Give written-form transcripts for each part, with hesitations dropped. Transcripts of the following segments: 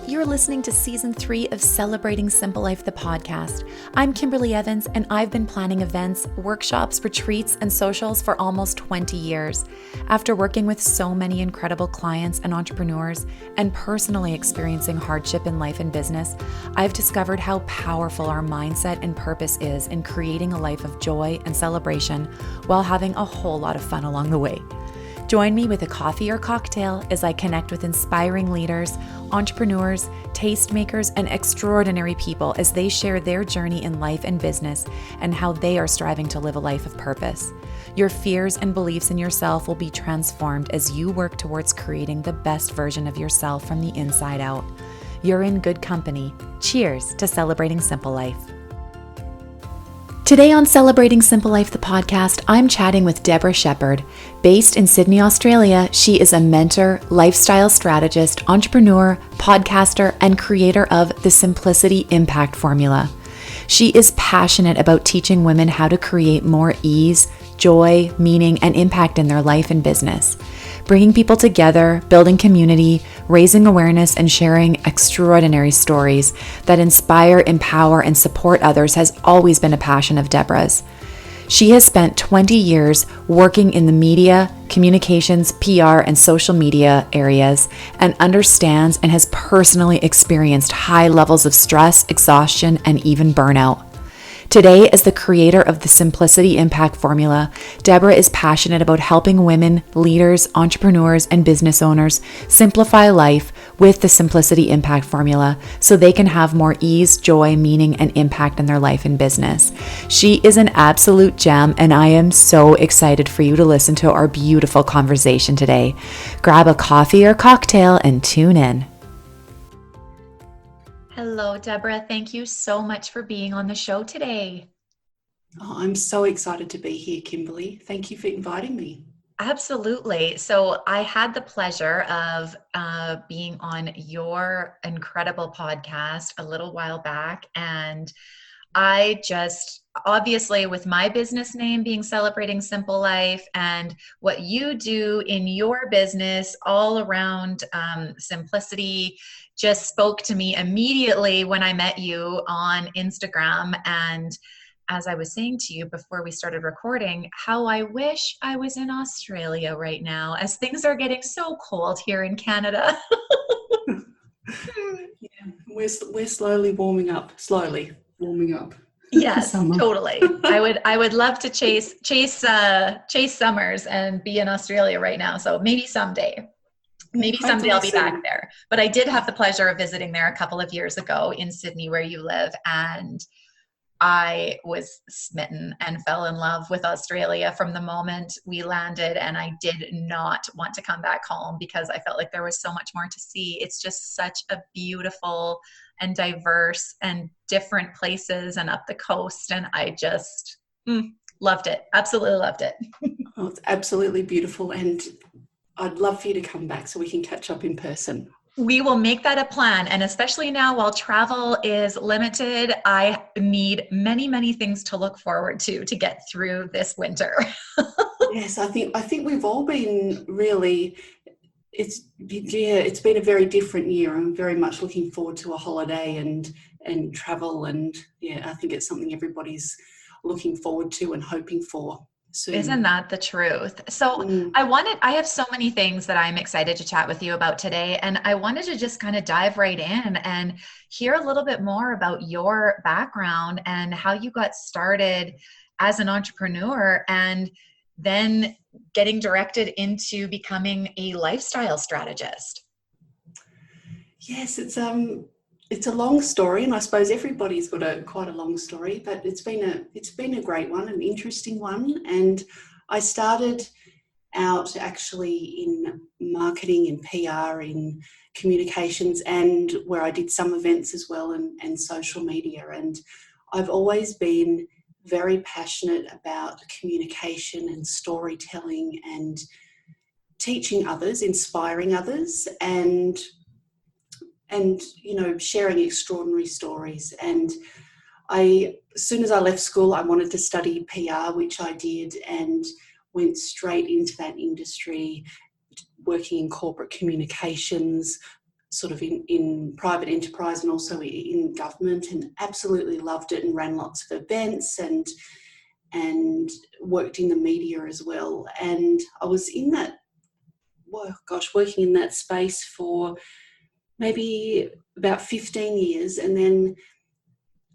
You're listening to Season 3 of Celebrating Simple Life, the podcast. I'm Kimberly Evans, and I've been planning events, workshops, retreats, and socials for almost 20 years. After working with so many incredible clients and entrepreneurs, and personally experiencing hardship in life and business, I've discovered how powerful our mindset and purpose is in creating a life of joy and celebration while having a whole lot of fun along the way. Join me with a coffee or cocktail as I connect with inspiring leaders, entrepreneurs, tastemakers, and extraordinary people as they share their journey in life and business and how they are striving to live a life of purpose. Your fears and beliefs in yourself will be transformed as you work towards creating the best version of yourself from the inside out. You're in good company. Cheers to celebrating simple life. Today on Celebrating Simple Life, the podcast, I'm chatting with Debra Shepherd. Based in Sydney, Australia, she is a mentor, lifestyle strategist, entrepreneur, podcaster, and creator of the Simplicity Impact Formula. She is passionate about teaching women how to create more ease, joy, meaning, and impact in their life and business. Bringing people together, building community, raising awareness, and sharing extraordinary stories that inspire, empower, and support others has always been a passion of Debra's. She has spent 20 years working in the media, communications, PR, and social media areas and understands and has personally experienced high levels of stress, exhaustion, and even burnout. Today, as the creator of the Simplicity Impact Formula, Debra is passionate about helping women, leaders, entrepreneurs, and business owners simplify life with the Simplicity Impact Formula so they can have more ease, joy, meaning, and impact in their life and business. She is an absolute gem, and I am so excited for you to listen to our beautiful conversation today. Grab a coffee or cocktail and tune in. Hello, Debra. Thank you so much for being on the show today. Oh, I'm so excited to be here, Kimberly. Thank you for inviting me. Absolutely. So I had the pleasure of being on your incredible podcast a little while back. And I just, obviously with my business name being Celebrating Simple Life and what you do in your business all around simplicity, just spoke to me immediately when I met you on Instagram. And as I was saying to you before we started recording, how I wish I was in Australia right now as things are getting so cold here in Canada. Yeah, we're slowly warming up. Yes, totally. I would love to chase summers and be in Australia right now. So maybe someday. Maybe someday I'll be back there. But I did have the pleasure of visiting there a couple of years ago in Sydney, where you live, and I was smitten and fell in love with Australia from the moment we landed, and I did not want to come back home because I felt like there was so much more to see. It's just such a beautiful and diverse and different places and up the coast, and I just loved it. Absolutely loved it. Oh, it's absolutely beautiful, and I'd love for you to come back so we can catch up in person. We will make that a plan. And especially now while travel is limited, I need many, many things to look forward to get through this winter. Yes, I think we've all been really, it's been a very different year. I'm very much looking forward to a holiday and travel. And yeah, I think it's something everybody's looking forward to and hoping for. Soon. Isn't that the truth? So I have so many things that I'm excited to chat with you about today. And I wanted to just kind of dive right in and hear a little bit more about your background and how you got started as an entrepreneur and then getting directed into becoming a lifestyle strategist. Yes, it's a long story, and I suppose everybody's got quite a long story, but it's been a great one, an interesting one. And I started out actually in marketing and PR, in communications, and where I did some events as well, and social media. And I've always been very passionate about communication and storytelling and teaching others, inspiring others, and sharing extraordinary stories. And as soon as I left school, I wanted to study PR, which I did, and went straight into that industry, working in corporate communications, sort of in private enterprise and also in government, and absolutely loved it, and ran lots of events and worked in the media as well. And I was in that, working in that space for maybe about 15 years. And then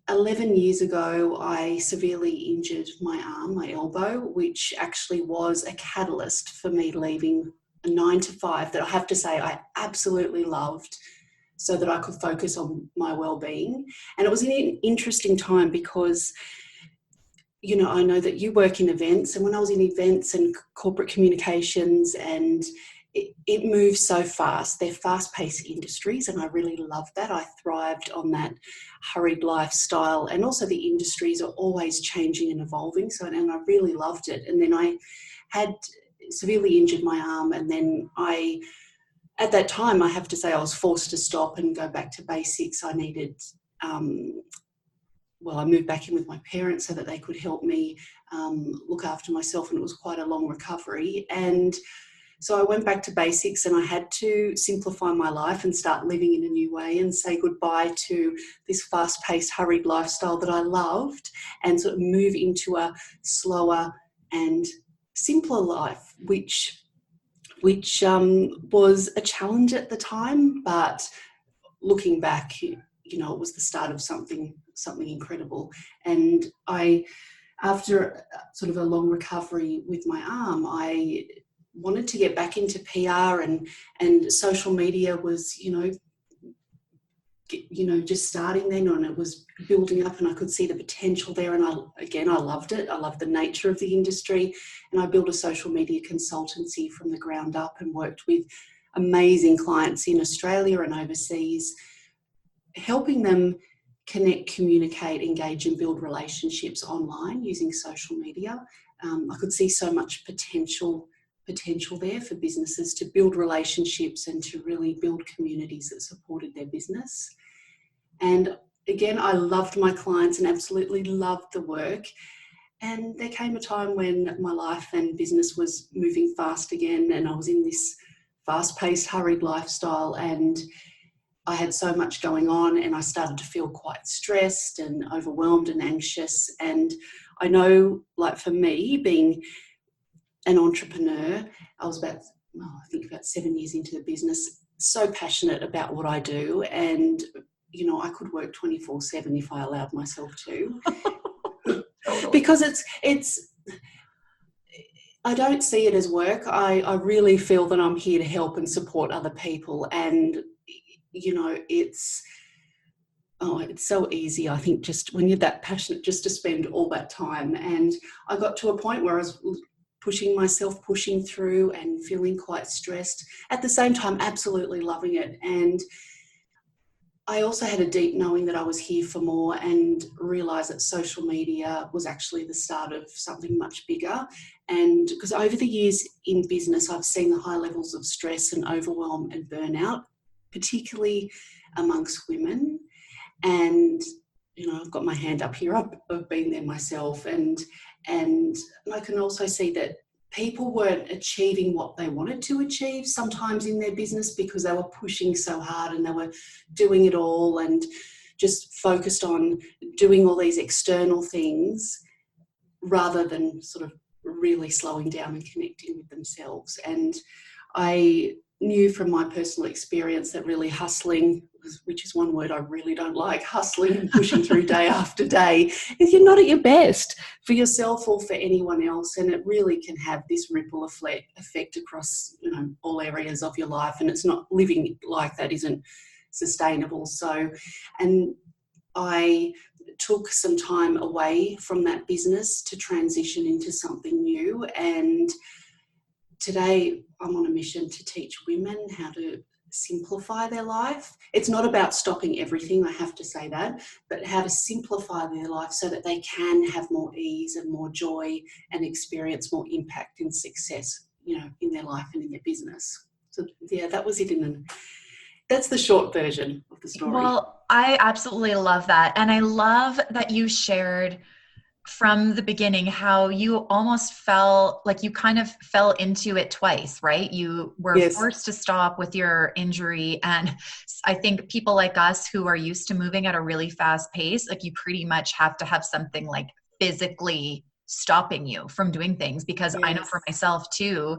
11 years ago, I severely injured my arm, my elbow, which actually was a catalyst for me leaving a 9 to 5 that I have to say I absolutely loved, so that I could focus on my well-being. And it was an interesting time because, you know, I know that you work in events, and when I was in events and corporate communications, and it moves so fast. They're fast-paced industries, and I really loved that. I thrived on that hurried lifestyle, and also the industries are always changing and evolving. And I really loved it. And then I had severely injured my arm, and then at that time, I have to say I was forced to stop and go back to basics. I needed, I moved back in with my parents so that they could help me look after myself, and it was quite a long recovery. And so I went back to basics, and I had to simplify my life and start living in a new way and say goodbye to this fast-paced, hurried lifestyle that I loved, and sort of move into a slower and simpler life, which was a challenge at the time, but looking back, you know, it was the start of something incredible. And after sort of a long recovery with my arm, I wanted to get back into PR, and social media was, just starting then, and it was building up, and I could see the potential there. And I loved it. I loved the nature of the industry, and I built a social media consultancy from the ground up and worked with amazing clients in Australia and overseas, helping them connect, communicate, engage, and build relationships online using social media. I could see so much potential there for businesses to build relationships and to really build communities that supported their business. And again, I loved my clients and absolutely loved the work. And there came a time when my life and business was moving fast again, and I was in this fast-paced, hurried lifestyle, and I had so much going on, and I started to feel quite stressed and overwhelmed and anxious. And I know, like for me, being an entrepreneur, I was about 7 years into the business, so passionate about what I do, and I could work 24/7 if I allowed myself to. Because it's I don't see it as work. I really feel that I'm here to help and support other people, and it's so easy, I think, just when you're that passionate, just to spend all that time. And I got to a point where I was pushing through and feeling quite stressed. At the same time, absolutely loving it. And I also had a deep knowing that I was here for more, and realised that social media was actually the start of something much bigger. And because over the years in business, I've seen the high levels of stress and overwhelm and burnout, particularly amongst women. And I've got my hand up here. I've been there myself, and I can also see that people weren't achieving what they wanted to achieve sometimes in their business, because they were pushing so hard and they were doing it all and just focused on doing all these external things rather than sort of really slowing down and connecting with themselves. And I knew from my personal experience that really hustling, which is one word I really don't like, hustling and pushing through day after day, if you're not at your best for yourself or for anyone else. And it really can have this ripple effect across all areas of your life, and it's not, living like that isn't sustainable. So, and I took some time away from that business to transition into something new, and today I'm on a mission to teach women how to simplify their life. It's not about stopping everything, I have to say that, but how to simplify their life so that they can have more ease and more joy and experience more impact and success, in their life and in their business. So yeah, that was it. That's the short version of the story. Well, I absolutely love that. And I love that you shared from the beginning how you almost felt like you kind of fell into it twice, right? You were Yes. forced to stop with your injury. And I think people like us who are used to moving at a really fast pace, like you pretty much have to have something like physically stopping you from doing things. Because I know for Yes. myself too,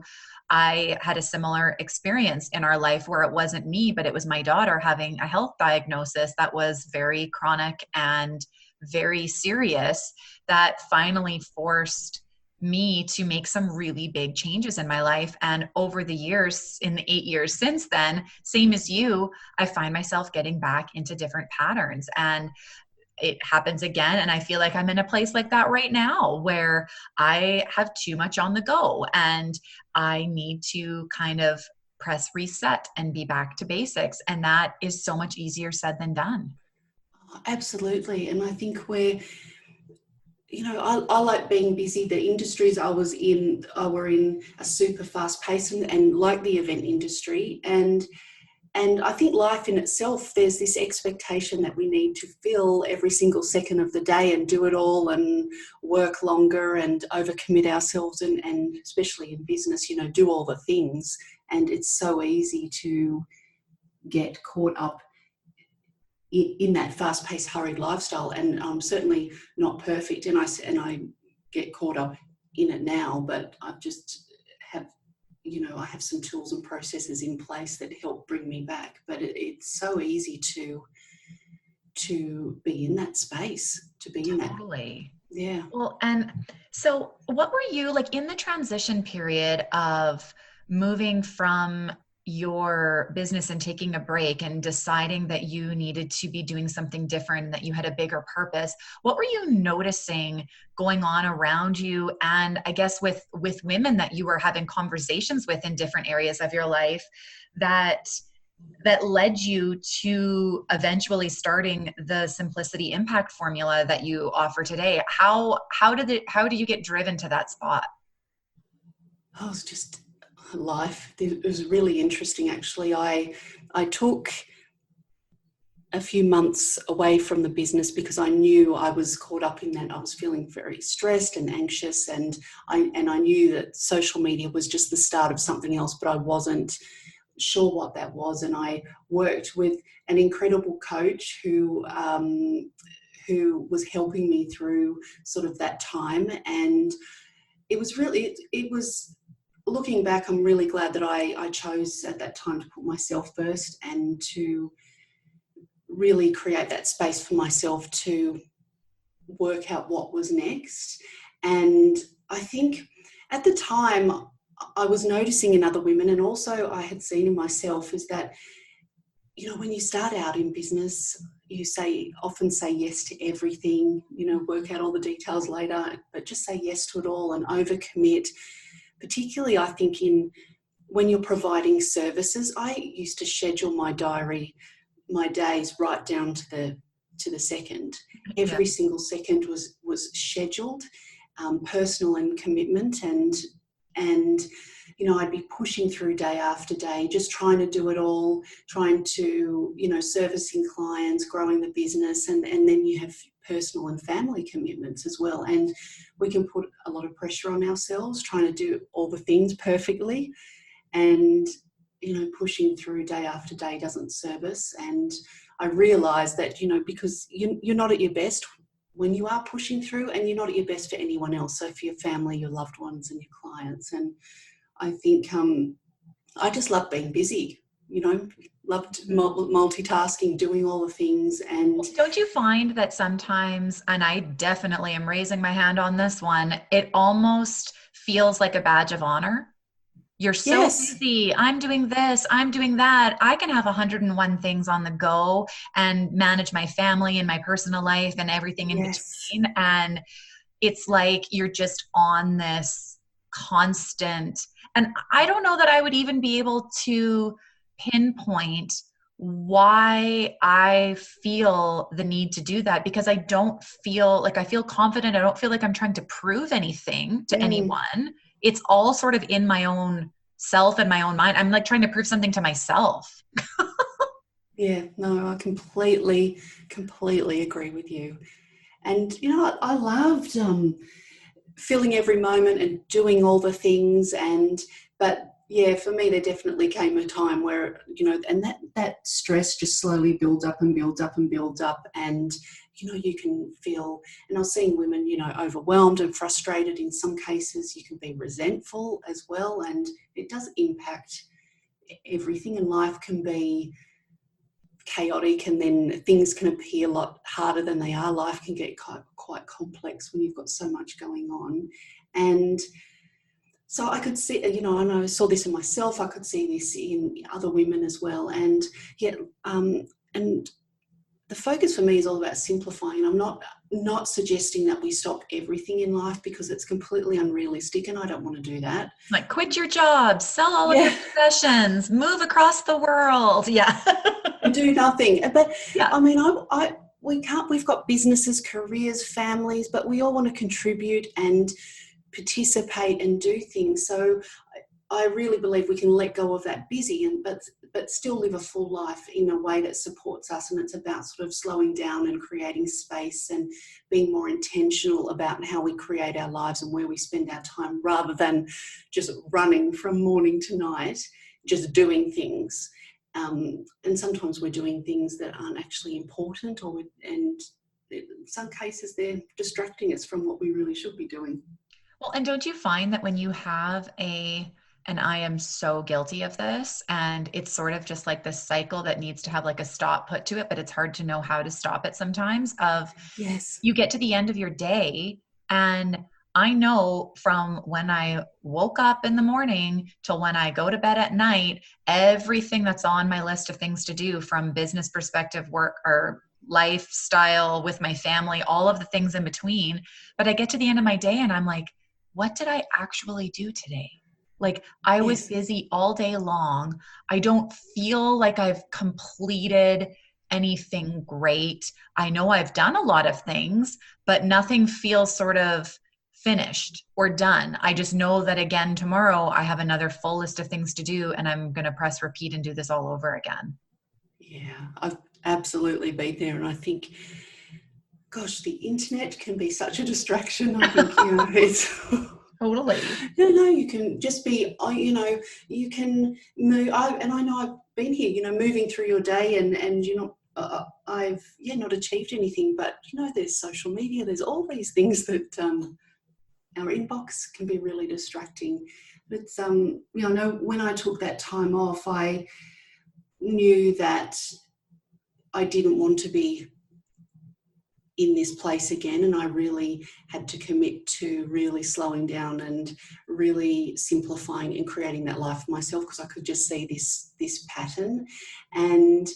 I had a similar experience in our life where it wasn't me, but it was my daughter having a health diagnosis that was very chronic and very serious, that finally forced me to make some really big changes in my life. And over the years, in the 8 years since then, same as you, I find myself getting back into different patterns. And it happens again. And I feel like I'm in a place like that right now where I have too much on the go and I need to kind of press reset and be back to basics. And that is so much easier said than done. Absolutely. And I think I like being busy. The industries I were in a super fast pace and like the event industry. And I think life in itself, there's this expectation that we need to fill every single second of the day and do it all and work longer and overcommit ourselves and especially in business, do all the things. And it's so easy to get caught up in that fast-paced, hurried lifestyle. And I'm certainly not perfect, and I get caught up in it now. But I've just have, I have some tools and processes in place that help bring me back. But it's so easy to be in that space, to be in that. Totally. Yeah. Well, and so what were you like in the transition period of moving from your business and taking a break and deciding that you needed to be doing something different, that you had a bigger purpose? What were you noticing going on around you? And I guess with women that you were having conversations with in different areas of your life that led you to eventually starting the Simplicity Impact Formula that you offer today. How do you get driven to that spot? Oh, it's just life. It was really interesting, actually. I took a few months away from the business because I knew I was caught up in that. I was feeling very stressed and anxious, and I knew that social media was just the start of something else, but I wasn't sure what that was. And I worked with an incredible coach who was helping me through sort of that time. And it was really, it was, looking back, I'm really glad that I chose at that time to put myself first and to really create that space for myself to work out what was next. And I think at the time I was noticing in other women, and also I had seen in myself, is that, when you start out in business, you often say yes to everything, work out all the details later, but just say yes to it all and overcommit. Particularly, I think, when you're providing services. I used to schedule my diary, my days right down to the second. Yeah. Every single second was scheduled, personal and commitment, and I'd be pushing through day after day, just trying to do it all, trying to servicing clients, growing the business, and then you have personal and family commitments as well. And we can put a lot of pressure on ourselves trying to do all the things perfectly, and pushing through day after day doesn't serve us. And I realized that because you're not at your best when you are pushing through, and you're not at your best for anyone else, so for your family, your loved ones, and your clients. And I think I just love being busy, loved multitasking, doing all the things. And Don't you find that sometimes, and I definitely am raising my hand on this one, it almost feels like a badge of honor? You're so yes, busy. I'm doing this, I'm doing that. I can have 101 things on the go and manage my family and my personal life and everything in yes, between. And it's like you're just on this constant. And I don't know that I would even be able to pinpoint why I feel the need to do that, because I don't feel like I feel confident. I don't feel like I'm trying to prove anything to mm, anyone. It's all sort of in my own self and my own mind. I'm like trying to prove something to myself. yeah, no, I completely agree with you. And, I loved filling every moment and doing all the things. But yeah, for me, there definitely came a time where, and that stress just slowly builds up and builds up and builds up. And, you can feel, and I was seeing women, overwhelmed and frustrated. In some cases, you can be resentful as well. And it does impact everything, and life can be chaotic, and then things can appear a lot harder than they are. Life can get quite complex when you've got so much going on. And so I could see, and I saw this in myself, I could see this in other women as well. And yet, and the focus for me is all about simplifying. I'm not suggesting that we stop everything in life, because it's completely unrealistic, and I don't want to do that. Like, quit your job, sell all of your possessions, move across the world. Yeah. Do nothing. But yeah. I mean, we've got businesses, careers, families, but we all want to contribute and participate and do things. So I really believe we can let go of that busy, but still live a full life in a way that supports us. And it's about sort of slowing down and creating space and being more intentional about how we create our lives and where we spend our time, rather than just running from morning to night, just doing things. And sometimes we're doing things that aren't actually important, and in some cases they're distracting us from what we really should be doing. Well, and don't you find that when you have and I am so guilty of this, and it's sort of just like this cycle that needs to have like a stop put to it, but it's hard to know how to stop it sometimes. Yes, you get to the end of your day, and I know from when I woke up in the morning till when I go to bed at night, everything that's on my list of things to do, from business perspective, work, or lifestyle with my family, all of the things in between. But I get to the end of my day and I'm like, what did I actually do today? Like, I was busy all day long. I don't feel like I've completed anything great. I know I've done a lot of things, but nothing feels sort of finished or done. I just know that, again, tomorrow I have another full list of things to do, and I'm going to press repeat and do this all over again. Yeah, I've absolutely been there. And I think, gosh, the internet can be such a distraction. I think, it's... Totally. No, you can just be, you can move. I know I've been here, moving through your day, and I've not achieved anything, but there's social media, there's all these things that our inbox can be really distracting. But I know when I took that time off, I knew that I didn't want to be in this place again, and I really had to commit to really slowing down and really simplifying and creating that life for myself, because I could just see this pattern, and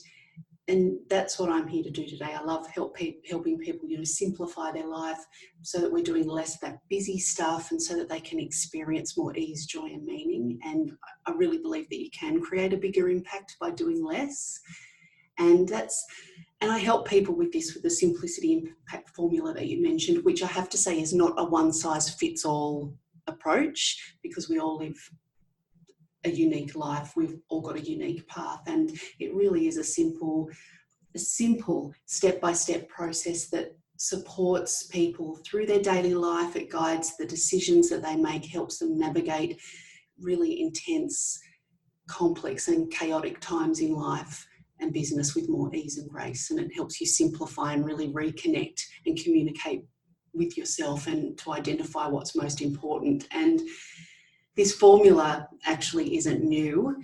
that's what I'm here to do today. I love helping people, simplify their life, so that we're doing less of that busy stuff, and so that they can experience more ease, joy, and meaning. And I really believe that you can create a bigger impact by doing less. And I help people with this, with the simplicity impact formula that you mentioned, which I have to say is not a one-size-fits-all approach, because we all live a unique life. We've all got a unique path, and it really is a simple step-by-step process that supports people through their daily life. It guides the decisions that they make, helps them navigate really intense, complex, and chaotic times in life and business with more ease and grace. And it helps you simplify and really reconnect and communicate with yourself, and to identify what's most important. And this formula actually isn't new.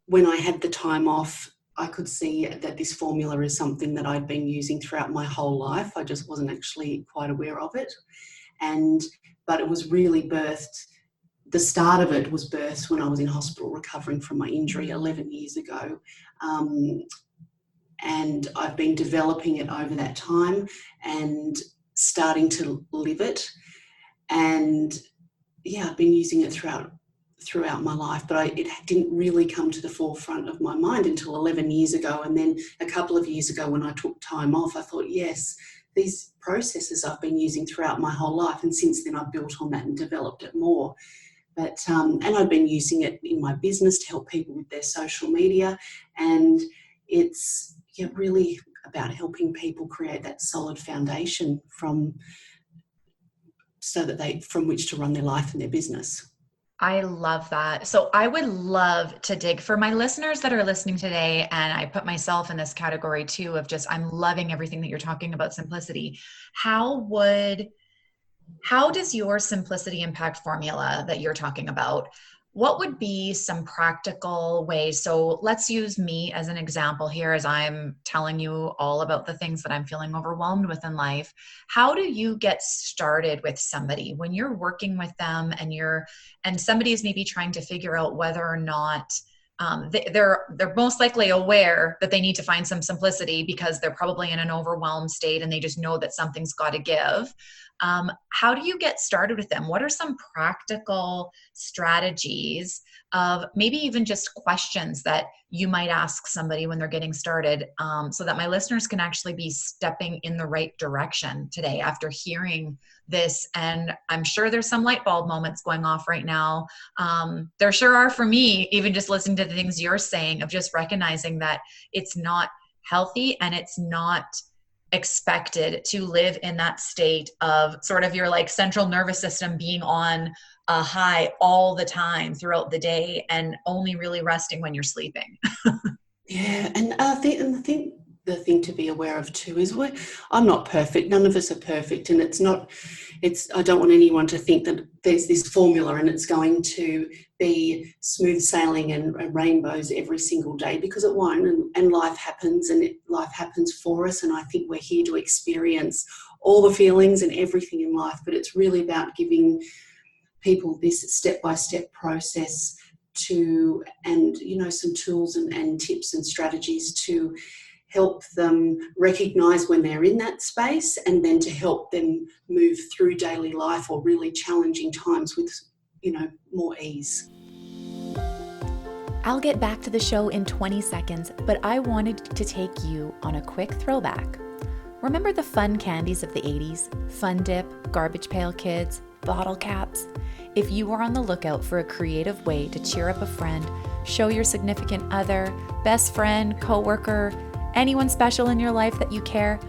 When I had the time off, I could see that this formula is something that I'd been using throughout my whole life. I just wasn't actually quite aware of it. But it was really birthed, the start of it was birthed when I was in hospital recovering from my injury 11 years ago. And I've been developing it over that time and starting to live it. And I've been using it throughout my life, but it didn't really come to the forefront of my mind until 11 years ago. And then a couple of years ago, when I took time off, I thought, yes, these processes I've been using throughout my whole life. And since then I've built on that and developed it more. But, and I've been using it in my business to help people with their social media. And it's really about helping people create that solid foundation from which to run their life and their business. I love that. So I would love to dig for my listeners that are listening today. And I put myself in this category too, of just, I'm loving everything that you're talking about simplicity. How does your simplicity impact formula that you're talking about? What would be some practical ways? So let's use me as an example here as I'm telling you all about the things that I'm feeling overwhelmed with in life. How do you get started with somebody when you're working with them and somebody is maybe trying to figure out whether or not they're most likely aware that they need to find some simplicity because they're probably in an overwhelmed state and they just know that something's got to give. How do you get started with them? What are some practical strategies of maybe even just questions that you might ask somebody when they're getting started, so that my listeners can actually be stepping in the right direction today after hearing this? And I'm sure there's some light bulb moments going off right now. There sure are for me, even just listening to the things you're saying, of just recognizing that it's not healthy and it's not expected to live in that state of sort of your like central nervous system being on a high all the time throughout the day and only really resting when you're sleeping. Yeah, and I think the thing to be aware of too is I'm not perfect. None of us are perfect, and I don't want anyone to think that there's this formula and it's going to be smooth sailing and rainbows every single day, because it won't. And life happens, and life happens for us. And I think we're here to experience all the feelings and everything in life. But it's really about giving people this step-by-step process and some tools and tips and strategies to help them recognize when they're in that space, and then to help them move through daily life or really challenging times with more ease. I'll get back to the show in 20 seconds, but I wanted to take you on a quick throwback. Remember the fun candies of the 80s? Fun Dip, Garbage Pail Kids, bottle caps? If you are on the lookout for a creative way to cheer up a friend, show your significant other, best friend, coworker, anyone special in your life that you care,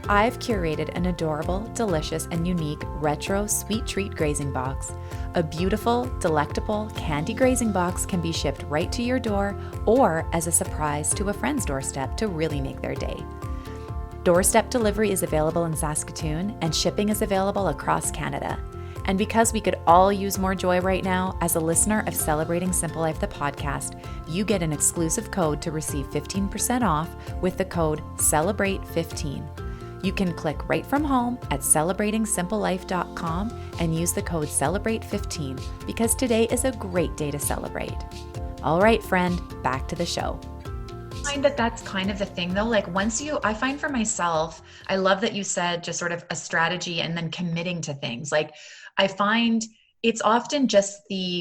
I've curated an adorable, delicious, and unique retro sweet treat grazing box. A beautiful, delectable candy grazing box can be shipped right to your door or as a surprise to a friend's doorstep to really make their day. Doorstep delivery is available in Saskatoon, and shipping is available across Canada. And because we could all use more joy right now, as a listener of Celebrating Simple Life, the podcast, you get an exclusive code to receive 15% off with the code CELEBRATE15. You can click right from home at celebratingsimplelife.com and use the code CELEBRATE15, because today is a great day to celebrate. All right, friend, back to the show. I find that that's kind of the thing though. Like I find for myself, I love that you said just sort of a strategy and then committing to things. Like I find it's often just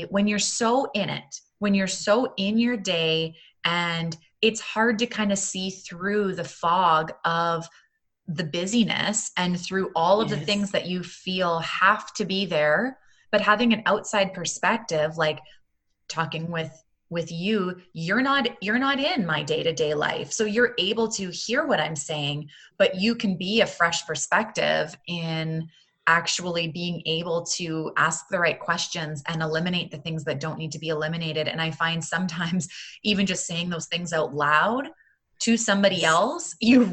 when you're so in it, when you're so in your day, and it's hard to kind of see through the fog of the busyness and through all of the things that you feel have to be there, but having an outside perspective, like talking with you're not in my day-to-day life. So you're able to hear what I'm saying, but you can be a fresh perspective in actually being able to ask the right questions and eliminate the things that don't need to be eliminated. And I find sometimes even just saying those things out loud to somebody else, you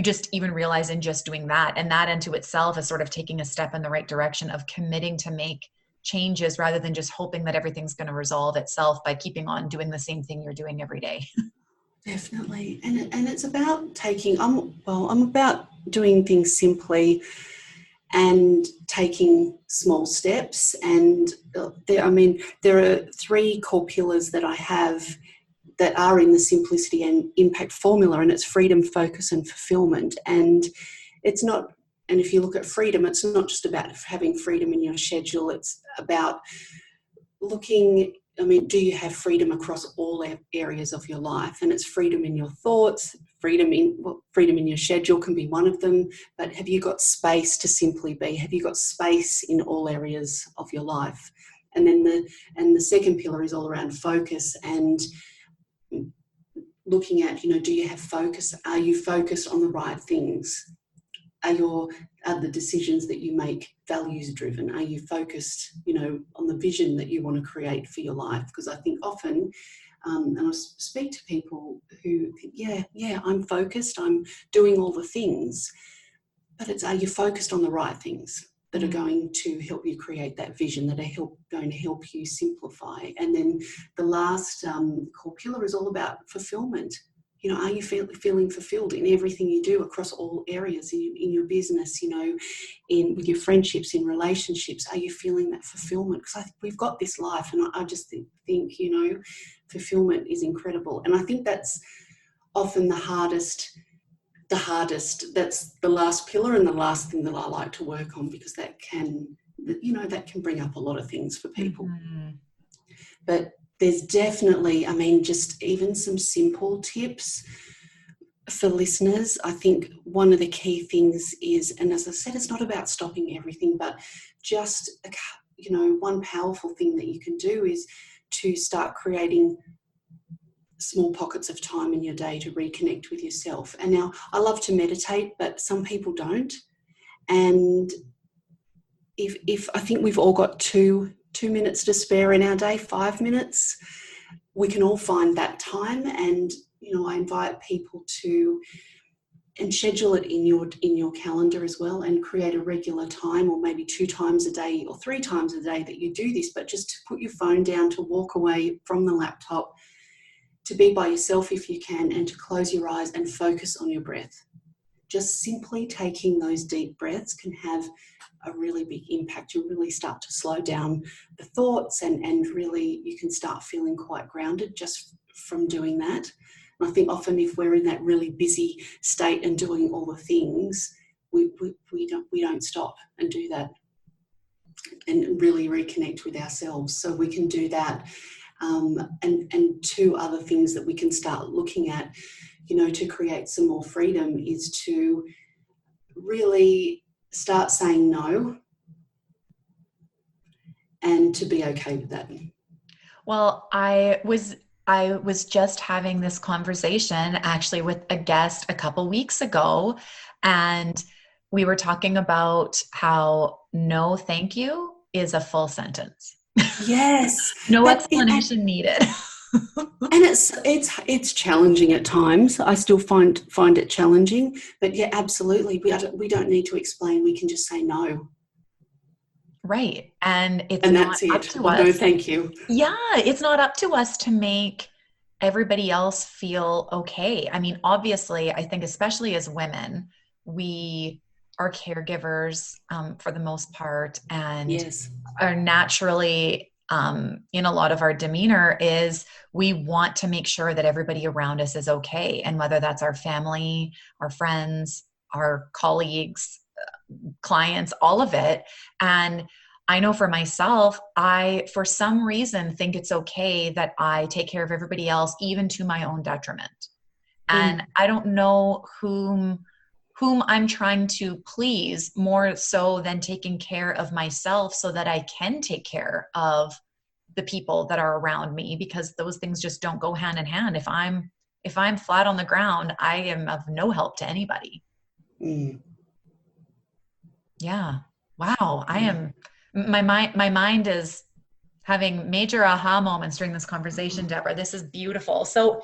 just even realize in just doing that. And that into itself is sort of taking a step in the right direction of committing to make changes rather than just hoping that everything's going to resolve itself by keeping on doing the same thing you're doing every day. Definitely. And it's about I'm about doing things simply and taking small steps. And there are 3 core pillars that I have that are in the simplicity and impact formula, and it's freedom, focus, and fulfillment. And it's not, and if you look at freedom, it's not just about having freedom in your schedule. It's about looking, do you have freedom across all areas of your life? And it's freedom in your thoughts, freedom in your schedule can be one of them, but have you got space to simply be? Have you got space in all areas of your life? And then the second pillar is all around focus and looking at, do you have focus? Are you focused on the right things? Are the decisions that you make values driven? Are you focused, on the vision that you want to create for your life? Because I think often, and I speak to people who think, yeah, I'm focused, I'm doing all the things, but are you focused on the right things that are going to help you create that vision, that are going to help you simplify? And then the last core pillar is all about fulfillment. Are you feeling fulfilled in everything you do across all areas in your business, with your friendships, in relationships? Are you feeling that fulfillment? Because I think we've got this life, and I just think, fulfillment is incredible. And I think that's often the hardest, that's the last pillar and the last thing that I like to work on, because that can bring up a lot of things for people. Mm-hmm. But there's definitely, just even some simple tips for listeners. I think one of the key things is, and as I said, it's not about stopping everything, but just, one powerful thing that you can do is to start creating small pockets of time in your day to reconnect with yourself. And now, I love to meditate, but some people don't. And if I think we've all got two minutes to spare in our day, 5 minutes, we can all find that time. And I invite people to schedule it in your calendar as well, and create a regular time, or maybe 2 times a day or 3 times a day that you do this, but just to put your phone down, to walk away from the laptop, to be by yourself if you can, and to close your eyes and focus on your breath. Just simply taking those deep breaths can have a really big impact. You'll really start to slow down the thoughts, and really you can start feeling quite grounded just from doing that. And I think often if we're in that really busy state and doing all the things, we don't stop and do that and really reconnect with ourselves. So we can do that. And 2 other things that we can start looking at, to create some more freedom, is to really start saying no, and to be okay with that. Well, I was just having this conversation actually with a guest a couple weeks ago, and we were talking about how no thank you is a full sentence. Yes. No explanation needed. And it's challenging at times. I still find it challenging, but yeah, absolutely. We don't need to explain. We can just say no. Right. And it's not that's up it. to us. No, thank you. Yeah. It's not up to us to make everybody else feel okay. Obviously, I think especially as women, we are caregivers for the most part, and yes, are naturally in a lot of our demeanor is we want to make sure that everybody around us is okay. And whether that's our family, our friends, our colleagues, clients, all of it. And I know for myself, I, for some reason, think it's okay that I take care of everybody else, even to my own detriment. And I don't know whom I'm trying to please more so than taking care of myself, so that I can take care of the people that are around me, because those things just don't go hand in hand. If I'm flat on the ground, I am of no help to anybody. Yeah. Wow. My mind is having major aha moments during this conversation, Debra. This is beautiful. So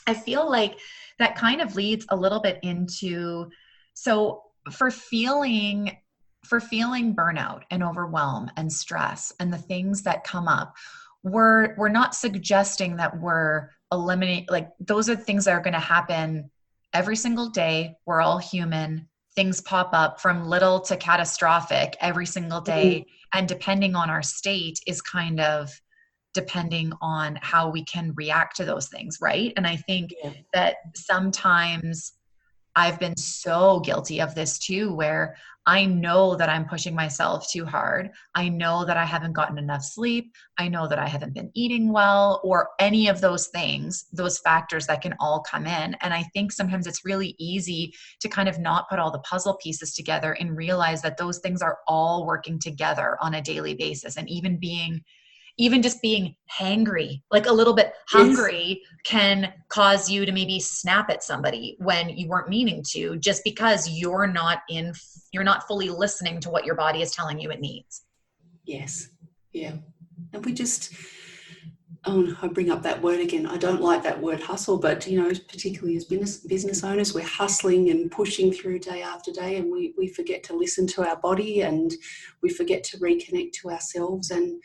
I feel like that kind of leads a little bit into, so for feeling burnout and overwhelm and stress and the things that come up, we're not suggesting that we're eliminating, like, those are things that are going to happen every single day. We're all human. Things pop up from little to catastrophic every single day. And depending on our state is kind of depending on how we can react to those things, right? And I think that sometimes I've been so guilty of this too, where I know that I'm pushing myself too hard. I know that I haven't gotten enough sleep. I know that I haven't been eating well, or any of those things, those factors that can all come in. And I think sometimes it's really easy to kind of not put all the puzzle pieces together and realize that those things are all working together on a daily basis. And even being even just being hangry, like a little bit hungry, can cause you to maybe snap at somebody when you weren't meaning to, just because you're not fully listening to what your body is telling you it needs. Yes. Yeah. And we just, I bring up that word again. I don't like that word hustle, but, particularly as business owners, we're hustling and pushing through day after day, and we forget to listen to our body, and we forget to reconnect to ourselves. And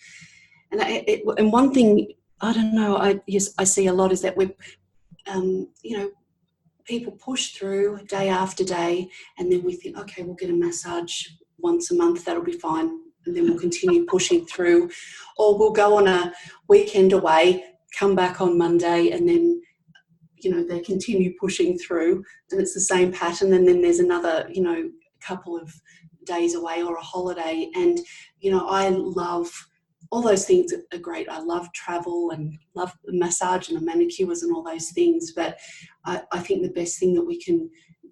one thing, I don't know, I see a lot is that we're, people push through day after day, and then we think, okay, we'll get a massage once a month, that'll be fine. And then we'll continue pushing through, or we'll go on a weekend away, come back on Monday, and then, they continue pushing through, and it's the same pattern. And then there's another, couple of days away or a holiday. And, I love all those things are great. I love travel and love the massage and the manicures and all those things. But I think the best thing that we can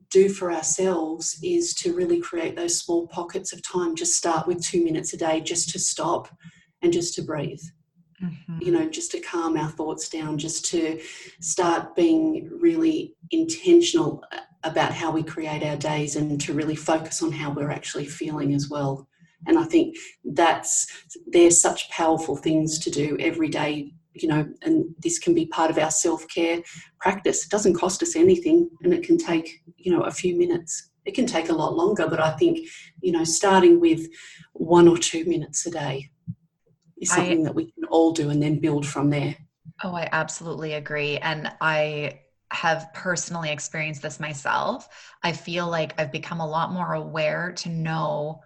do for ourselves is to really create those small pockets of time. Just start with 2 minutes a day, just to stop and just to breathe. Just to calm our thoughts down, just to start being really intentional about how we create our days, and to really focus on how we're actually feeling as well. And I think there's such powerful things to do every day, and this can be part of our self-care practice. It doesn't cost us anything, and it can take, a few minutes. It can take a lot longer, but I think, starting with 1 or 2 minutes a day is something that we can all do, and then build from there. Oh, I absolutely agree. And I have personally experienced this myself. I feel like I've become a lot more aware to know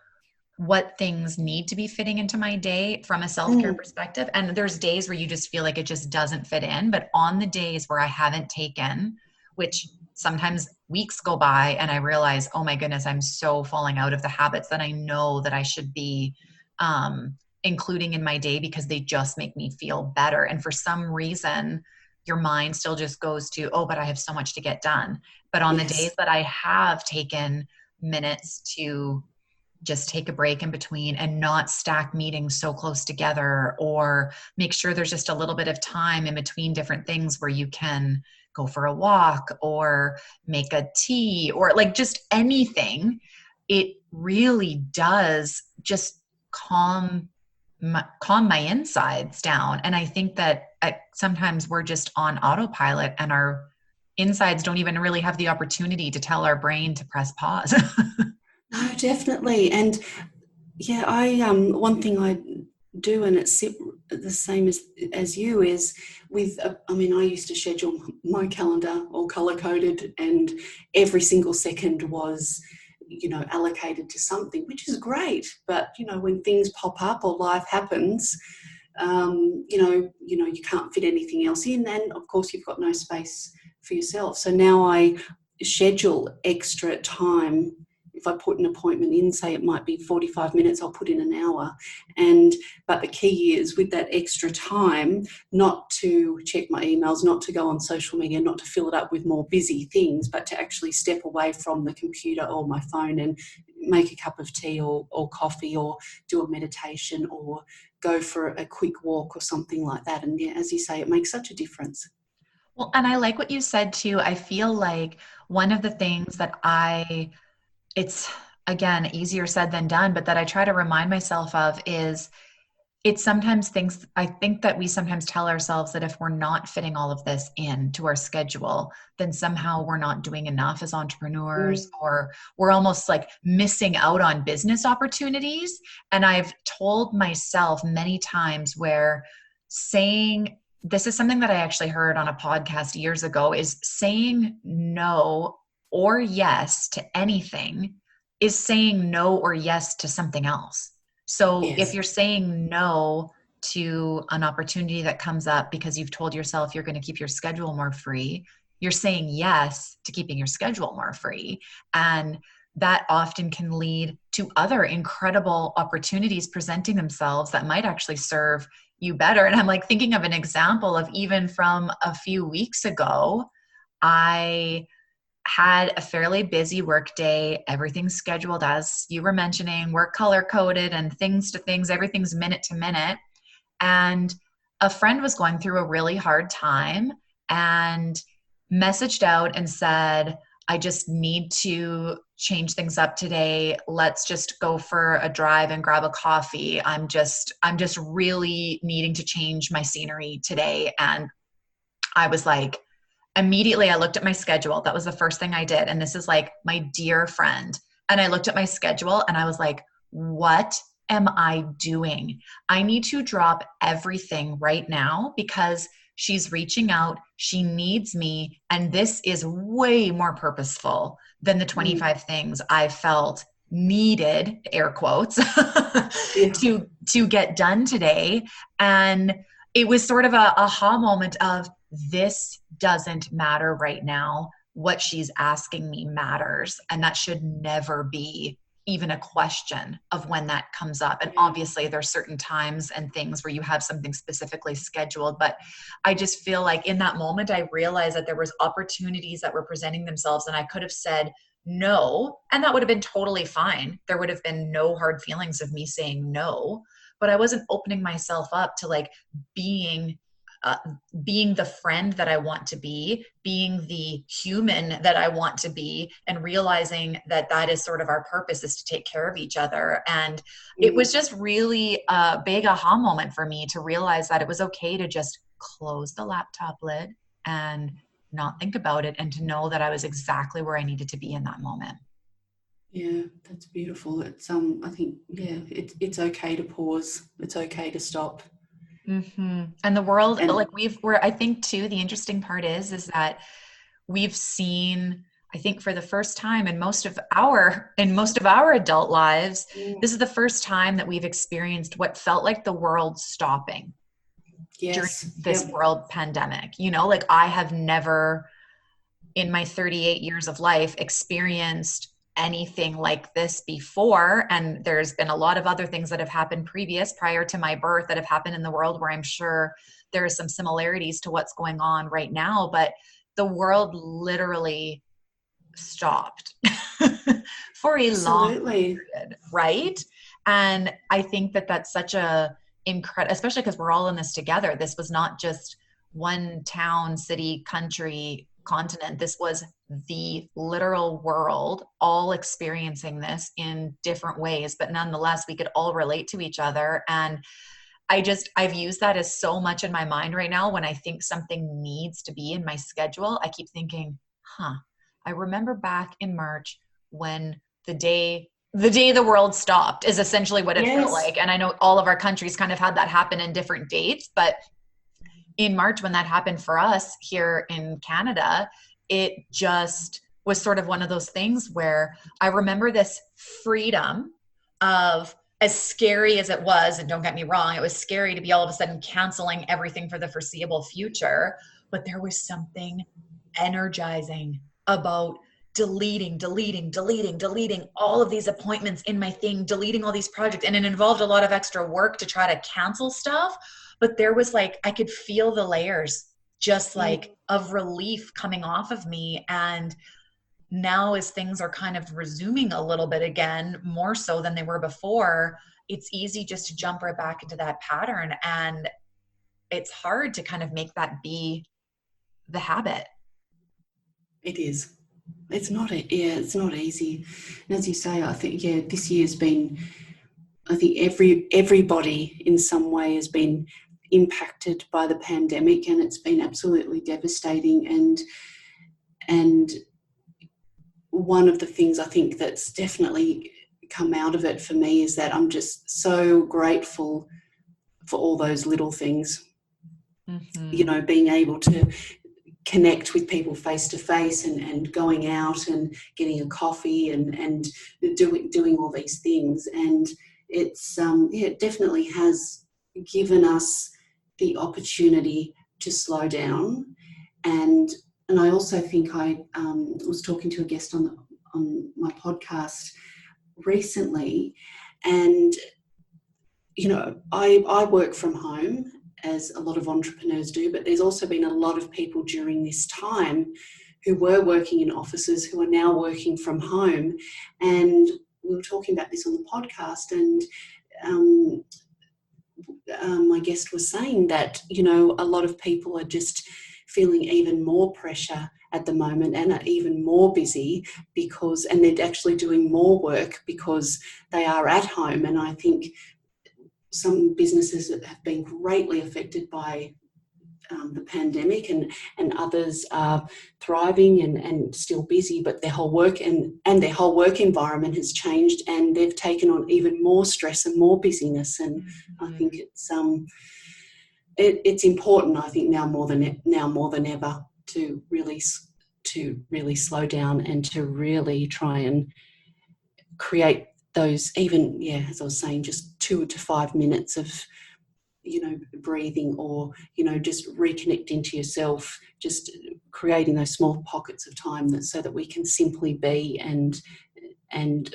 what things need to be fitting into my day from a self-care perspective. And there's days where you just feel like it just doesn't fit in. But on the days where I haven't taken, which sometimes weeks go by, and I realize, oh my goodness, I'm so falling out of the habits that I know that I should be including in my day, because they just make me feel better. And for some reason, your mind still just goes to, oh, but I have so much to get done. But on the days that I have taken minutes to just take a break in between and not stack meetings so close together, or make sure there's just a little bit of time in between different things where you can go for a walk or make a tea, or like just anything, it really does just calm my insides down. And I think that sometimes we're just on autopilot, and our insides don't even really have the opportunity to tell our brain to press pause. No, definitely. And yeah, I one thing I do, and it's the same as you, is with I used to schedule my calendar all color coded, and every single second was allocated to something, which is great. But when things pop up or life happens, you can't fit anything else in, and of course you've got no space for yourself. So now I schedule extra time. If I put an appointment in, say it might be 45 minutes, I'll put in an hour. But the key is, with that extra time, not to check my emails, not to go on social media, not to fill it up with more busy things, but to actually step away from the computer or my phone and make a cup of tea or coffee, or do a meditation, or go for a quick walk or something like that. And yeah, as you say, it makes such a difference. Well, and I like what you said too. I feel like one of the things that it's again, easier said than done, but that I try to remind myself of is, it's sometimes things, I think that we sometimes tell ourselves that if we're not fitting all of this into our schedule, then somehow we're not doing enough as entrepreneurs, or we're almost like missing out on business opportunities. And I've told myself many times where this is something that I actually heard on a podcast years ago, is saying no or yes to anything is saying no or yes to something else. So if you're saying no to an opportunity that comes up because you've told yourself you're going to keep your schedule more free, you're saying yes to keeping your schedule more free. And that often can lead to other incredible opportunities presenting themselves that might actually serve you better. And I'm like thinking of an example of even from a few weeks ago. I had a fairly busy work day, everything's scheduled as you were mentioning, work color coded and things to things, everything's minute to minute. And a friend was going through a really hard time and messaged out and said, I just need to change things up today. Let's just go for a drive and grab a coffee. I'm just really needing to change my scenery today. And I was like, immediately I looked at my schedule. That was the first thing I did. And this is like my dear friend. And I looked at my schedule and I was like, what am I doing? I need to drop everything right now because she's reaching out. She needs me. And this is way more purposeful than the 25 things I felt needed, air quotes, Yeah. to get done today. And it was sort of a aha moment of, this doesn't matter right now. What she's asking me matters. And that should never be even a question of when that comes up. And obviously there's certain times and things where you have something specifically scheduled, but I just feel like in that moment, I realized that there was opportunities that were presenting themselves and I could have said no, and that would have been totally fine. There would have been no hard feelings of me saying no, but I wasn't opening myself up to like being the friend that I want to be, being the human that I want to be, and realizing that that is sort of our purpose, is to take care of each other. And it was just really a big aha moment for me to realize that it was okay to just close the laptop lid and not think about it, and to know that I was exactly where I needed to be in that moment. Yeah, that's beautiful. It's I think, yeah, it's okay to pause. It's okay to stop. Mm-hmm. And the world, And like I think too, the interesting part is that we've seen, I think for the first time in most of our adult lives, this is the first time that we've experienced what felt like the world stopping during yes, this world pandemic. You know, like I have never in my 38 years of life experienced anything like this before. And there's been a lot of other things that have happened prior to my birth that have happened in the world where I'm sure there are some similarities to what's going on right now. But the world literally stopped for a long period, right? And I think that that's such a incredible, especially because we're all in this together. This was not just one town, city, country, continent. This was the literal world all experiencing this in different ways, but nonetheless, we could all relate to each other. And I've used that as so much in my mind right now. When I think something needs to be in my schedule, I keep thinking, I remember back in March when the day the world stopped is essentially what it felt like. And I know all of our countries kind of had that happen in different dates, but in March, when that happened for us here in Canada, it just was sort of one of those things where I remember this freedom of, as scary as it was, and don't get me wrong, it was scary to be all of a sudden canceling everything for the foreseeable future, but there was something energizing about deleting all of these appointments in my thing, deleting all these projects. And it involved a lot of extra work to try to cancel stuff. But there was like, I could feel the layers just like of relief coming off of me. And now as things are kind of resuming a little bit again, more so than they were before, it's easy just to jump right back into that pattern. And it's hard to kind of make that be the habit. it is. It's not easy. And as you say, I think, this year's been, I think everybody in some way has been impacted by the pandemic, and it's been absolutely devastating. And one of the things I think that's definitely come out of it for me is that I'm just so grateful for all those little things. You know, being able to connect with people face to face, and going out and getting a coffee and doing all these things. And it's it definitely has given us the opportunity to slow down. And I also think I was talking to a guest on my podcast recently, and you know, I work from home, as a lot of entrepreneurs do, but there's also been a lot of people during this time who were working in offices who are now working from home. And we were talking about this on the podcast, and my guest was saying that, you know, a lot of people are just feeling even more pressure at the moment and are even more busy and they're actually doing more work because they are at home. And I think some businesses have been greatly affected by the pandemic, and others are thriving and still busy, but their whole work and their whole work environment has changed, and they've taken on even more stress and more busyness. And I think it's important, I think now more than ever, to really slow down and to really try and create those, even, as I was saying, just 2 to 5 minutes of, you know, breathing, or, you know, just reconnecting to yourself, just creating those small pockets of time so that we can simply be and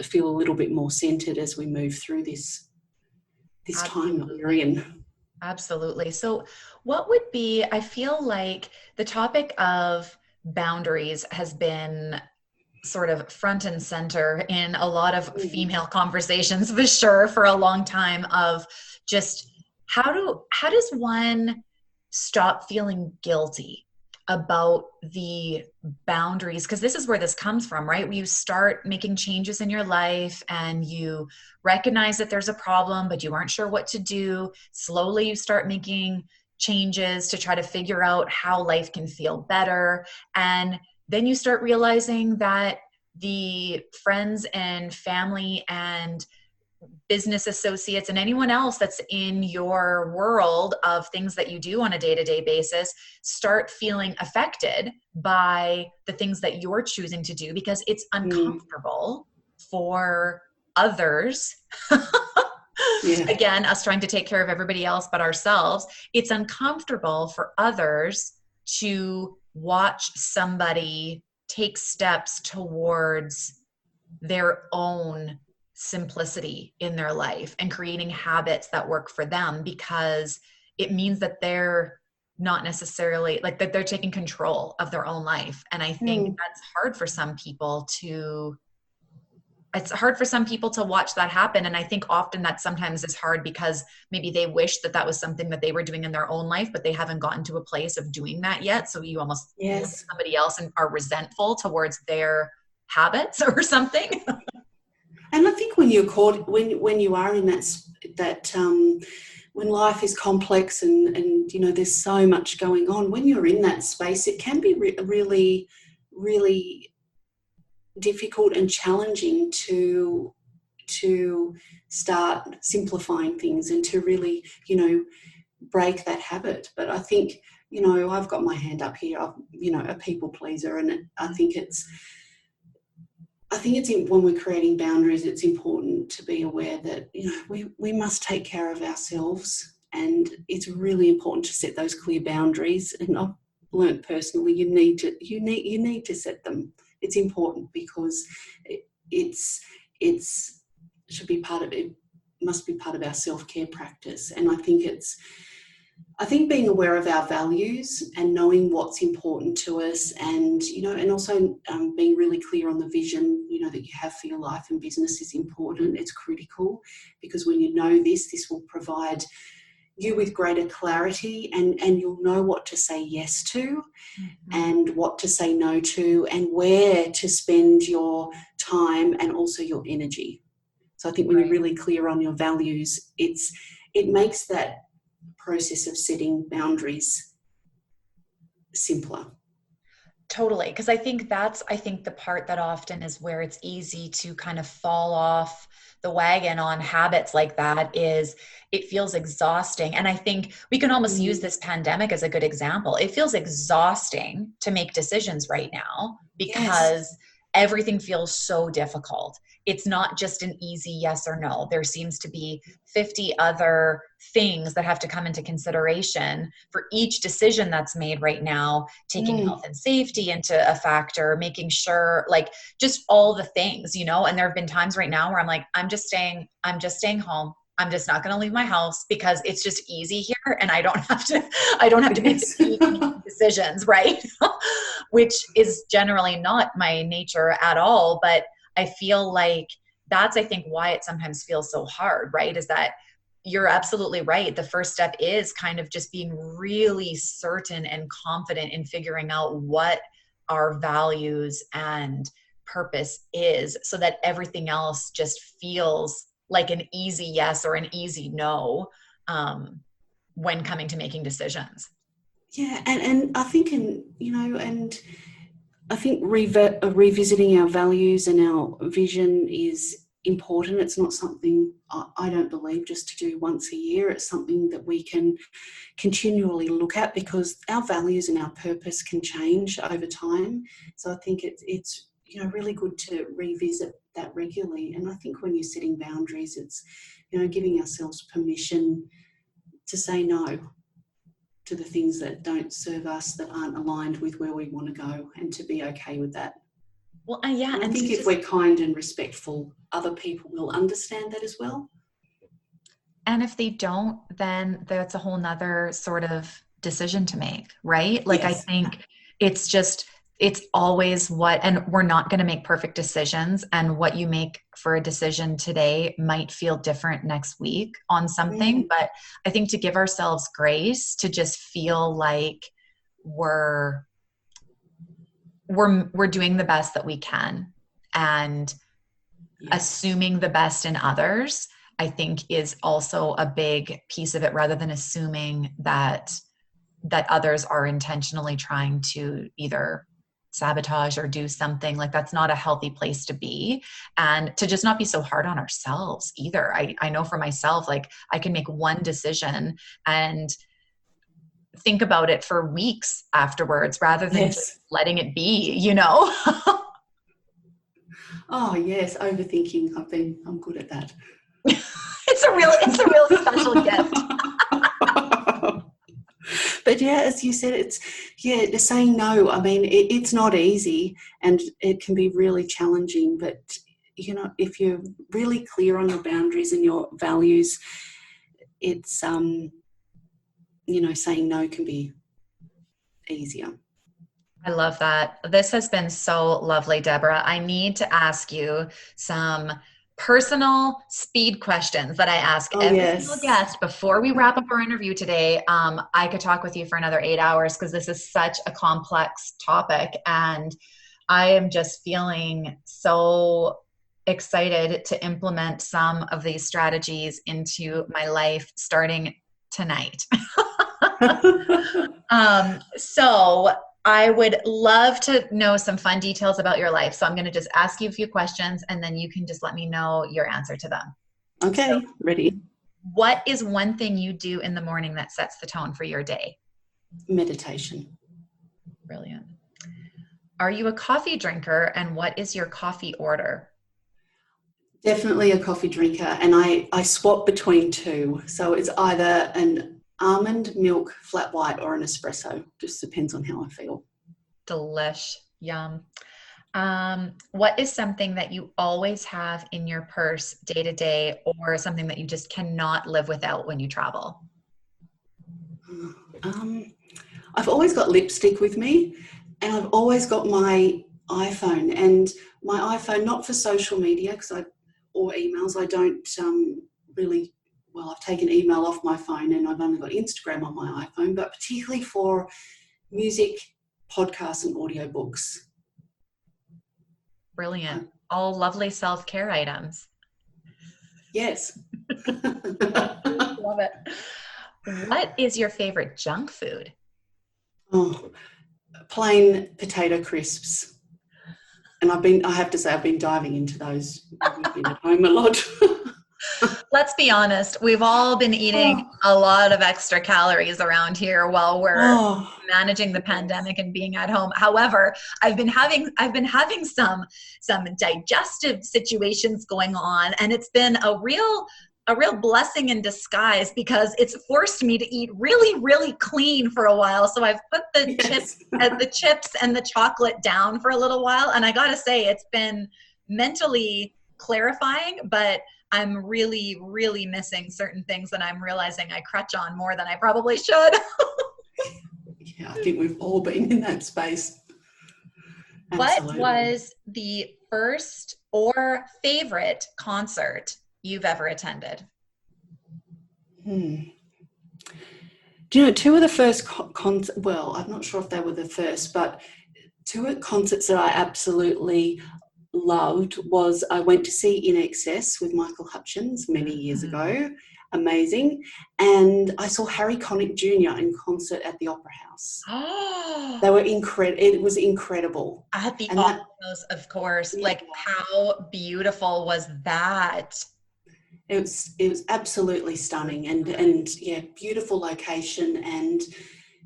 feel a little bit more centered as we move through this time that we're in. Absolutely. So what would be, I feel like the topic of boundaries has been sort of front and center in a lot of female conversations, for sure, for a long time, of just how does one stop feeling guilty about the boundaries? Because this is where this comes from, right? You start making changes in your life and you recognize that there's a problem, but you aren't sure what to do. Slowly you start making changes to try to figure out how life can feel better. And then you start realizing that the friends and family and business associates and anyone else that's in your world of things that you do on a day-to-day basis start feeling affected by the things that you're choosing to do because it's uncomfortable for others. Again, us trying to take care of everybody else but ourselves. It's uncomfortable for others to watch somebody take steps towards their own simplicity in their life and creating habits that work for them, because it means that they're not necessarily like that they're taking control of their own life. And I think that's hard for some people to watch that happen. And I think often that sometimes is hard because maybe they wish that was something that they were doing in their own life, but they haven't gotten to a place of doing that yet. So you almost look at somebody else and are resentful towards their habits or something. And I think when when you are in that when life is complex and you know there's so much going on, when you're in that space, it can be really, really difficult and challenging to start simplifying things and to really, you know, break that habit. But I think, you know, I've got my hand up here. I'm, you know, a people pleaser, and I think it's when we're creating boundaries, it's important to be aware that, you know, we must take care of ourselves, and it's really important to set those clear boundaries. And I've learned personally, you need to set them. It's important because it should be part of it. Must be part of our self-care practice. And I think being aware of our values and knowing what's important to us, and, you know, and also being really clear on the vision, you know, that you have for your life and business is important. It's critical, because when you know this will provide you with greater clarity, and you'll know what to say yes to and what to say no to, and where to spend your time and also your energy. So I think when you're really clear on your values, it makes that process of setting boundaries simpler. Totally. Because I think the part that often is where it's easy to kind of fall off the wagon on habits like that is it feels exhausting. And I think we can almost use this pandemic as a good example. It feels exhausting to make decisions right now because everything feels so difficult. It's not just an easy yes or no. There seems to be 50 other things that have to come into consideration for each decision that's made right now, taking health and safety into a factor, making sure, like, just all the things, you know. And there have been times right now where I'm like, I'm just staying home. I'm just not going to leave my house because it's just easy here, and I don't have to make the decisions, right? Which is generally not my nature at all. But I feel like that's, I think, why it sometimes feels so hard, right? Is that you're absolutely right. The first step is kind of just being really certain and confident in figuring out what our values and purpose is, so that everything else just feels like an easy yes or an easy no when coming to making decisions. Yeah, and I think, and I think revisiting our values and our vision is important. It's not something I don't believe just to do once a year. It's something that we can continually look at, because our values and our purpose can change over time. So I think it's really good to revisit that regularly. And I think when you're setting boundaries, it's giving ourselves permission to say no to the things that don't serve us, that aren't aligned with where we want to go, and to be okay with that. Well, yeah. And I think if we're kind and respectful, other people will understand that as well. And if they don't, then that's a whole nother sort of decision to make, right? Like, yes. I think it's always and we're not going to make perfect decisions. And what you make for a decision today might feel different next week on something. But I think to give ourselves grace to just feel like we're doing the best that we can, and assuming the best in others, I think, is also a big piece of it, rather than assuming that others are intentionally trying to either sabotage or do something. Like, that's not a healthy place to be. And to just not be so hard on ourselves either. I know for myself, like, I can make one decision and think about it for weeks afterwards, rather than just letting it be, Oh yes, overthinking. I'm good at that. It's a real special gift. But yeah, as you said, saying no. I mean, it's not easy, and it can be really challenging. But if you're really clear on your boundaries and your values, it's saying no can be easier. I love that. This has been so lovely, Debra. I need to ask you some personal speed questions that I ask every single guest before we wrap up our interview today. I could talk with you for another 8 hours, because this is such a complex topic, and I am just feeling so excited to implement some of these strategies into my life starting tonight. So I would love to know some fun details about your life. So I'm going to just ask you a few questions, and then you can just let me know your answer to them. Okay, so, ready. What is one thing you do in the morning that sets the tone for your day? Meditation. Brilliant. Are you a coffee drinker, and what is your coffee order? Definitely a coffee drinker, and I swap between two. So it's either an almond milk flat white or an espresso. Just depends on how I feel. Delish. Yum. What is something that you always have in your purse day to day, or something that you just cannot live without when you travel? I've always got lipstick with me, and I've always got my iPhone. And my iPhone, not for social media or emails, I don't really. Well, I've taken email off my phone, and I've only got Instagram on my iPhone, but particularly for music, podcasts, and audiobooks. Brilliant. All lovely self-care items. Yes. Love it. What is your favorite junk food? Oh, plain potato crisps. And I have to say, I've been diving into those. We've been at home a lot. Let's be honest. We've all been eating a lot of extra calories around here while we're managing the pandemic and being at home. However, I've been having some digestive situations going on, and it's been a real blessing in disguise, because it's forced me to eat really, really clean for a while. So I've put the chips and the chocolate down for a little while, and I gotta say, it's been mentally clarifying, but I'm really, really missing certain things that I'm realizing I crutch on more than I probably should. Yeah, I think we've all been in that space. Absolutely. What was the first or favorite concert you've ever attended? Hmm. Do you know, two of the first concerts, well, I'm not sure if they were the first, but two concerts that I absolutely loved was I went to see In Excess with Michael Hutchins many years ago. Amazing. And I saw Harry Connick Jr. in concert at the Opera House. Oh, They were incredible. It was incredible. at the And Opera House, of course. yeah, Like, how beautiful was that? it was absolutely stunning and yeah, beautiful location. And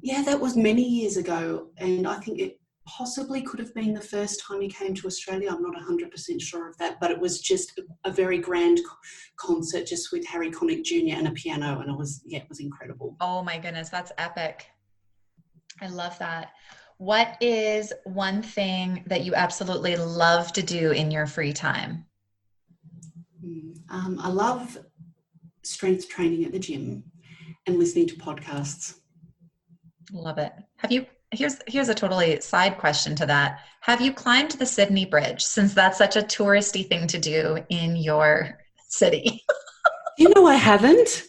yeah, that was many years ago. And I think it possibly could have been the first time he came to Australia. I'm not 100% sure of that, but it was just a very grand concert just with Harry Connick Jr. and a piano. And it was incredible. Oh my goodness, that's epic. I love that. What is one thing that you absolutely love to do in your free time? I love strength training at the gym and listening to podcasts. Love it. Here's a totally side question to that. Have you climbed the Sydney Bridge, since that's such a touristy thing to do in your city? You know, I haven't.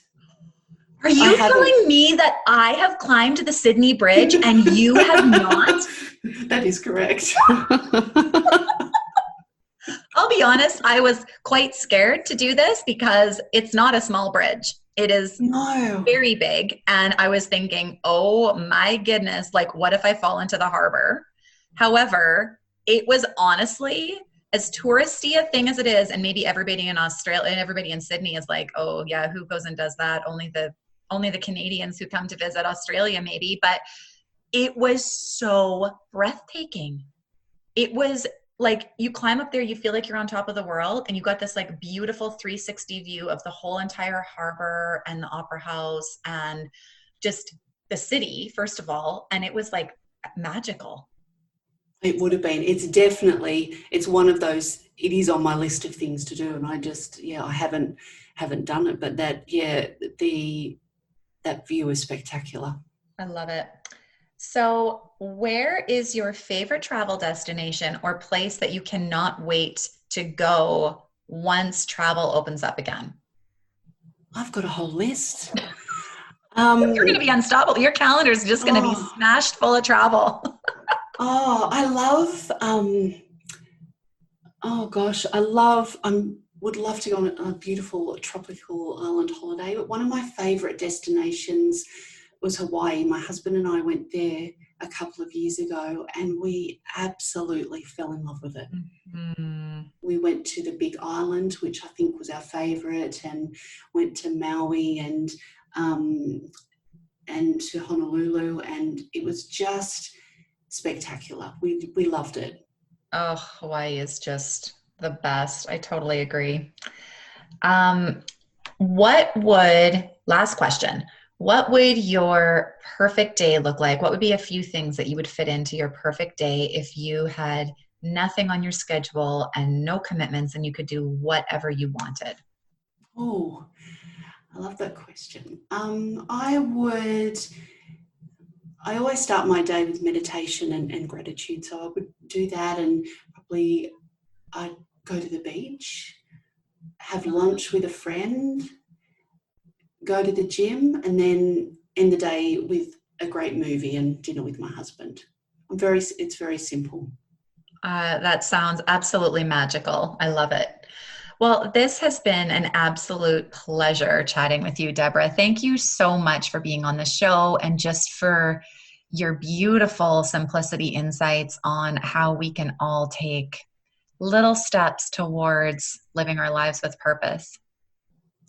Are you telling me that I have climbed the Sydney Bridge and you have not? That is correct. I'll be honest, I was quite scared to do this because it's not a small bridge. It is very big. And I was thinking, oh my goodness, like what if I fall into the harbor? However, it was honestly, as touristy a thing as it is, and maybe everybody in Australia and everybody in Sydney is like, oh yeah, who goes and does that? Only the Canadians who come to visit Australia maybe. But it was so breathtaking. It was like you climb up there, you feel like you're on top of the world, and you got this like beautiful 360 view of the whole entire harbor and the Opera House and just the city, first of all. And it was like magical. It would have been. It's one of those, it is on my list of things to do. And I just, I haven't done it, but that view is spectacular. I love it. So where is your favorite travel destination or place that you cannot wait to go once travel opens up again? I've got a whole list. You're going to be unstoppable. Your calendar is just going to be smashed full of travel. I love, would love to go on a beautiful tropical island holiday. But one of my favorite destinations was Hawaii. My husband and I went there a couple of years ago and we absolutely fell in love with it. Mm-hmm. We went to the Big Island, which I think was our favorite, and went to Maui and to Honolulu, and it was just spectacular. We loved it. Oh, Hawaii is just the best. I totally agree. Last question. What would your perfect day look like? What would be a few things that you would fit into your perfect day if you had nothing on your schedule and no commitments and you could do whatever you wanted? Oh, I love that question. I always start my day with meditation and gratitude. So I would do that, and probably I'd go to the beach, have lunch with a friend, go to the gym, and then end the day with a great movie and dinner with my husband. It's very simple. That sounds absolutely magical. I love it. Well, this has been an absolute pleasure chatting with you, Debra. Thank you so much for being on the show and just for your beautiful simplicity insights on how we can all take little steps towards living our lives with purpose.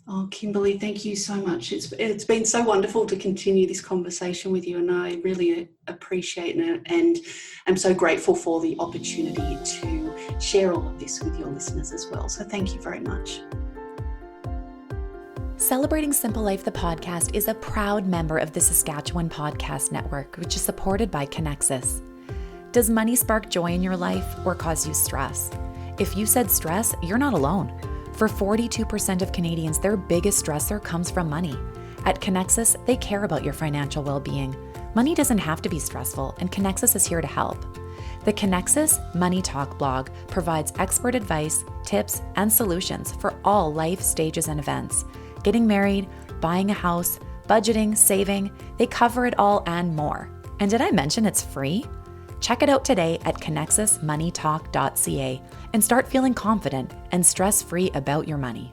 Oh, Kimberly, thank you so much. It's been so wonderful to continue this conversation with you, and I really appreciate it, and I'm so grateful for the opportunity to share all of this with your listeners as well. So thank you very much. Celebrating Simple Life, the podcast, is a proud member of the Saskatchewan Podcast Network, which is supported by Connexus. Does money spark joy in your life or cause you stress? If you said stress, you're not alone. For 42% of Canadians, their biggest stressor comes from money. At Connexus, they care about your financial well-being. Money doesn't have to be stressful, and Connexus is here to help. The Connexus Money Talk blog provides expert advice, tips, and solutions for all life stages and events. Getting married, buying a house, budgeting, saving. They cover it all and more. And did I mention it's free? Check it out today at connexusmoneytalk.ca and start feeling confident and stress-free about your money.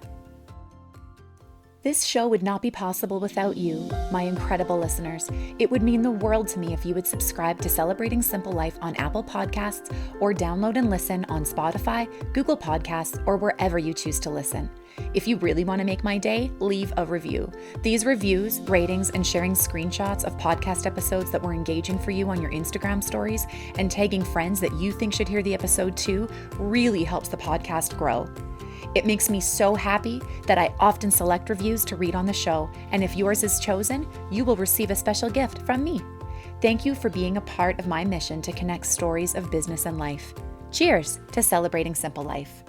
This show would not be possible without you, my incredible listeners. It would mean the world to me if you would subscribe to Celebrating Simple Life on Apple Podcasts or download and listen on Spotify, Google Podcasts, or wherever you choose to listen. If you really want to make my day, leave a review. These reviews, ratings, and sharing screenshots of podcast episodes that were engaging for you on your Instagram stories and tagging friends that you think should hear the episode too really helps the podcast grow. It makes me so happy that I often select reviews to read on the show, and if yours is chosen, you will receive a special gift from me. Thank you for being a part of my mission to connect stories of business and life. Cheers to Celebrating Simple Life.